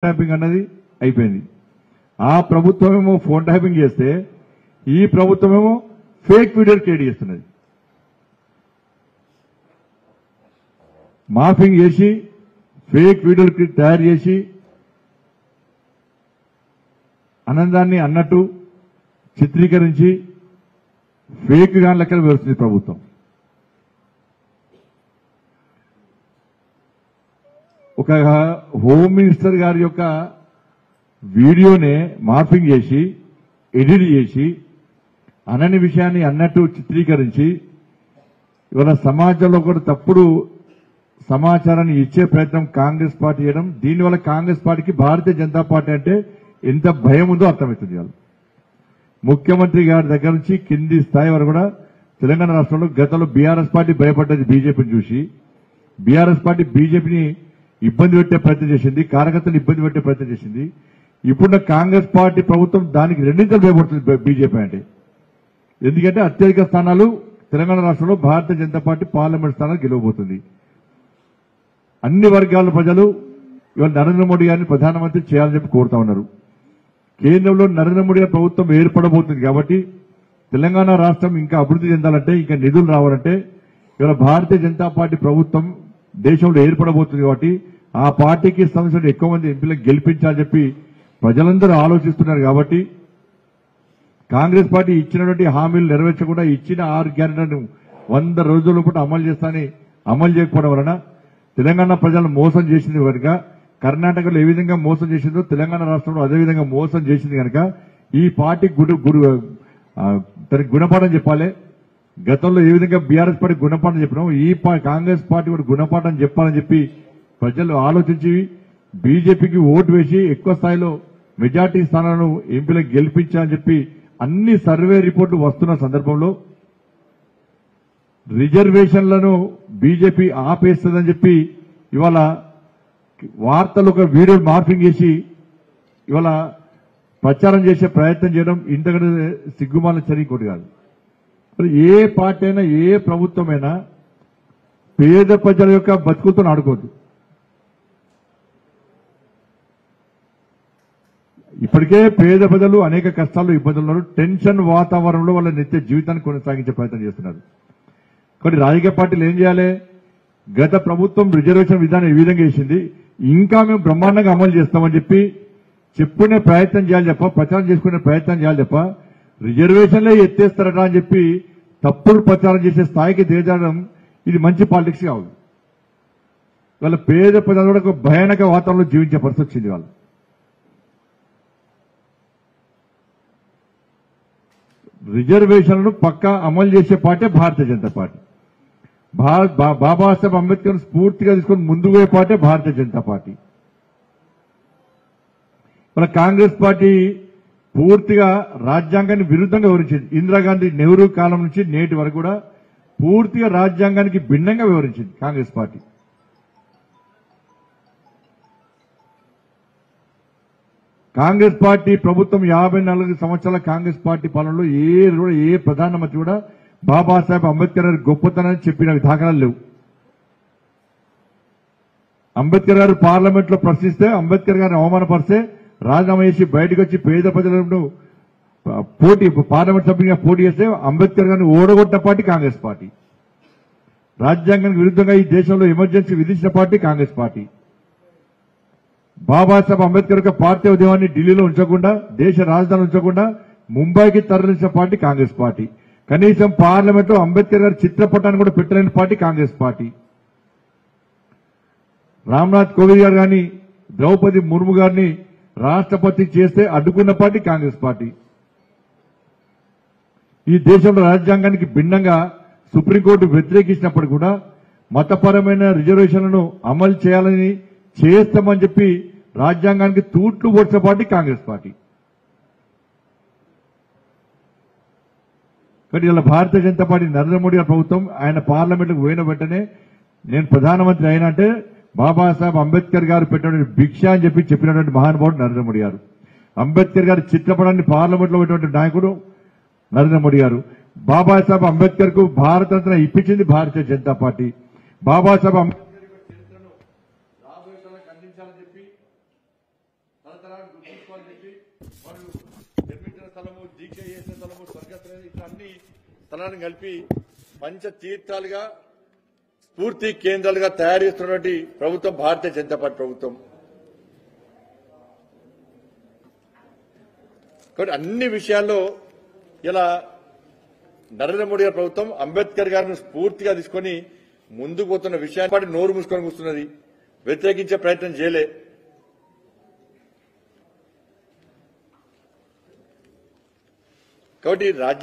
Tapping అన్నది అయిపోయింది. ఆ ప్రభుత్వమేమో ఫోన్ ట్యాపింగ్ చేస్తే ఈ ప్రభుత్వమేమో ఫేక్ వీడియోలు క్రియేట్ చేస్తున్నది. మార్ఫింగ్ చేసి ఫేక్ వీడియోలు తయారు చేసి ఆనందాన్ని అన్నట్టు చిత్రీకరించి ఫేక్ గా లెక్కలు వేస్తుంది ప్రభుత్వం. ఒక హోమ్ మినిస్టర్ గారి యొక్క వీడియోనే మార్ఫింగ్ చేసి ఎడిట్ చేసి అనని విషయాన్ని అన్నట్టు చిత్రీకరించి ఇవాళ సమాజంలో కూడా తప్పుడు సమాచారాన్ని ఇచ్చే ప్రయత్నం కాంగ్రెస్ పార్టీ చేయడం, దీనివల్ల కాంగ్రెస్ పార్టీకి భారతీయ జనతా పార్టీ అంటే ఎంత భయం ఉందో అర్థమవుతుంది. వాళ్ళు ముఖ్యమంత్రి గారి దగ్గర నుంచి కింది స్థాయి వరకు కూడా తెలంగాణ రాష్ట్రంలో గతంలో బీఆర్ఎస్ పార్టీ భయపడ్డది బీజేపీని చూసి. బీఆర్ఎస్ పార్టీ బీజేపీని ఇబ్బంది పెట్టే ప్రయత్నం చేసింది, కార్యకర్తలు ఇబ్బంది పెట్టే ప్రయత్నం చేసింది. ఇప్పుడున్న కాంగ్రెస్ పార్టీ ప్రభుత్వం దానికి రెండింతలు భయపడుతుంది బీజేపీ అంటే. ఎందుకంటే అత్యధిక స్థానాలు తెలంగాణ రాష్ట్రంలో భారతీయ జనతా పార్టీ పార్లమెంట్ స్థానాలు గెలవబోతుంది. అన్ని వర్గాల ప్రజలు ఇవాళ నరేంద్ర మోడీ గారిని ప్రధానమంత్రి చేయాలని చెప్పి కోరుతా ఉన్నారు. కేంద్రంలో నరేంద్ర మోడీ గారి ప్రభుత్వం ఏర్పడబోతుంది కాబట్టి తెలంగాణ రాష్ట్రం ఇంకా అభివృద్ధి చెందాలంటే, ఇంకా నిధులు రావాలంటే ఇవాళ భారతీయ జనతా పార్టీ ప్రభుత్వం దేశంలో ఏర్పడబోతుంది కాబట్టి ఆ పార్టీకి సంబంధించిన ఎక్కువ మంది ఎంపీలకు గెలిపించాలని చెప్పి ప్రజలందరూ ఆలోచిస్తున్నారు. కాబట్టి కాంగ్రెస్ పార్టీ ఇచ్చినటువంటి హామీలు నెరవేర్చకుండా ఇచ్చిన 6 గ్యారెంటీలను 100 రోజుల పాటు అమలు చేస్తానని అమలు చేయకపోవడం వలన తెలంగాణ ప్రజలను మోసం చేసింది కనుక, కర్ణాటకలో ఏ విధంగా మోసం చేసిందో తెలంగాణ రాష్ట్రంలో అదేవిధంగా మోసం చేసింది కనుక ఈ పార్టీ దానికి గుణపాఠం చెప్పాలి. గతంలో ఏ విధంగా బీఆర్ఎస్ పార్టీ గుణపాఠం చెప్పినాం, ఈ కాంగ్రెస్ పార్టీ కూడా గుణపాఠం చెప్పాలని చెప్పి ప్రజలు ఆలోచించి బీజేపీకి ఓటు వేసి ఎక్కువ స్థాయిలో మెజార్టీ స్థానాలను ఎంపీలకు గెలిపించాలని చెప్పి అన్ని సర్వే రిపోర్టులు వస్తున్న సందర్భంలో రిజర్వేషన్లను బీజేపీ ఆపేస్తుందని చెప్పి ఇవాళ వార్తలు ఒక వీడియో మార్పింగ్ చేసి ఇవాళ ప్రచారం చేసే ప్రయత్నం చేయడం ఇంతకంటే సిగ్గుమాల చర్య ఇంకోటి కాదు. ఏ పార్టీ అయినా ఏ ప్రభుత్వమైనా పేద ప్రజల యొక్క బతుకులతో ఆడుకోవద్దు. ఇప్పటికే పేద ప్రజలు అనేక కష్టాలు ఇబ్బందులు ఉన్నారు. టెన్షన్ వాతావరణంలో వాళ్ళ నిత్య జీవితాన్ని కొనసాగించే ప్రయత్నం చేస్తున్నారు. కాబట్టి రాజకీయ పార్టీలు ఏం చేయాలి? గత ప్రభుత్వం రిజర్వేషన్ విధానం ఈ విధంగా చేసింది, ఇంకా మేము బ్రహ్మాండంగా అమలు చేస్తామని చెప్పి చెప్పుకునే ప్రయత్నం చేయాలి తప్ప, ప్రచారం చేసుకునే ప్రయత్నం చేయాలి తప్ప రిజర్వేషన్లే ఎత్తేస్తారట అని చెప్పి తప్పుడు ప్రచారం చేసే స్థాయికి దిగజారడం ఇది మంచి పాలిటిక్స్ కాదు. వాళ్ళ పేద ప్రజలు కూడా ఒక భయానక వాతావరణంలో జీవించే పరిస్థితి వచ్చింది. వాళ్ళు రిజర్వేషన్లను పక్కా అమలు చేసే పార్టీ భారతీయ జనతా పార్టీ. బాబాసాహెబ్ అంబేద్కర్ స్ఫూర్తిగా తీసుకొని ముందుకు పోయే పార్టీ భారతీయ జనతా పార్టీ. మన కాంగ్రెస్ పార్టీ పూర్తిగా రాజ్యాంగాన్ని విరుద్ధంగా వివరించింది. ఇందిరాగాంధీ నెహ్రూ కాలం నుంచి నేటి వరకు కూడా పూర్తిగా రాజ్యాంగానికి భిన్నంగా వివరించింది కాంగ్రెస్ పార్టీ. కాంగ్రెస్ పార్టీ ప్రభుత్వం 54 సంవత్సరాల కాంగ్రెస్ పార్టీ పాలనలో ఏ ప్రధానమంత్రి కూడా బాబాసాహెబ్ అంబేద్కర్ గారి గొప్పతనాన్ని చెప్పిన దాఖలాలు లేవు. అంబేద్కర్ గారు పార్లమెంట్ లో ప్రశ్నిస్తే అంబేద్కర్ గారిని అవమానపరిస్తే రాజీనామా చేసి బయటకు వచ్చి పేద ప్రజలను పార్లమెంట్ సభ్యునిగా పోటీ చేస్తే అంబేద్కర్ గారిని ఓడగొట్టిన పార్టీ కాంగ్రెస్ పార్టీ. రాజ్యాంగానికి విరుద్ధంగా ఈ దేశంలో ఎమర్జెన్సీ విధించిన పార్టీ కాంగ్రెస్ పార్టీ. బాబాసాహెబ్ అంబేద్కర్ యొక్క పార్థివ దేహాన్ని ఢిల్లీలో ఉంచకుండా, దేశ రాజధాని ఉంచకుండా ముంబైకి తరలించిన పార్టీ కాంగ్రెస్ పార్టీ. కనీసం పార్లమెంట్ లో అంబేద్కర్ గారి చిత్రపటాన్ని కూడా పెట్టలేని పార్టీ కాంగ్రెస్ పార్టీ. రామ్నాథ్ కోవింద్ గారు గాని ద్రౌపది ముర్ము గారిని రాష్ట్రపతి చేస్తే అడ్డుకున్న పార్టీ కాంగ్రెస్ పార్టీ. ఈ దేశంలో రాజ్యాంగానికి భిన్నంగా సుప్రీంకోర్టు వ్యతిరేకించినప్పుడు కూడా మతపరమైన రిజర్వేషన్లను అమలు చేయాలని చేస్తామని చెప్పి రాజ్యాంగానికి తూట్లు పొడిచిన పార్టీ కాంగ్రెస్ పార్టీ. కానీ ఇలా భారతీయ జనతా పార్టీ నరేంద్ర మోడీ గారి ప్రభుత్వం ఆయన పార్లమెంట్కు పోయిన వెంటనే నేను ప్రధానమంత్రి అయినా అంటే బాబాసాహెబ్ అంబేద్కర్ గారు పెట్టినటువంటి భిక్ష అని చెప్పి చెప్పినటువంటి మహానుభావుడు నరేంద్ర మోడీ గారు. అంబేద్కర్ గారి చిత్రపటాన్ని పార్లమెంట్ లో పెట్టినటువంటి నాయకుడు నరేంద్ర మోడీ గారు. బాబాసాహెబ్ అంబేద్కర్ కు భారతరత్న ఇప్పించింది భారతీయ జనతా పార్టీ. బాబాసాహెబ్ అంబేద్కర్ తరతరాలు గుర్తుంచుకోవాలని చెప్పి వాళ్ళు నిర్మించిన స్థలము, దీక్ష చేసిన స్థలము, స్వర్గస్థలం, ఇట్లా అన్ని స్థలాలను కలిపి పంచతీర్థాలుగా స్ఫూర్తి కేంద్రాలుగా తయారు చేస్తున్నటువంటి ప్రభుత్వం భారతీయ జనతా పార్టీ ప్రభుత్వం. కాబట్టి అన్ని విషయాల్లో ఇలా నరేంద్ర మోడీ గారి ప్రభుత్వం అంబేద్కర్ గారిని స్ఫూర్తిగా తీసుకుని ముందుకు పోతున్న విషయాన్ని పాటు నోరు మూసుకొని కూర్చున్నది. వ్యతిరేకించే ప్రయత్నం చేయలే. కాబట్టి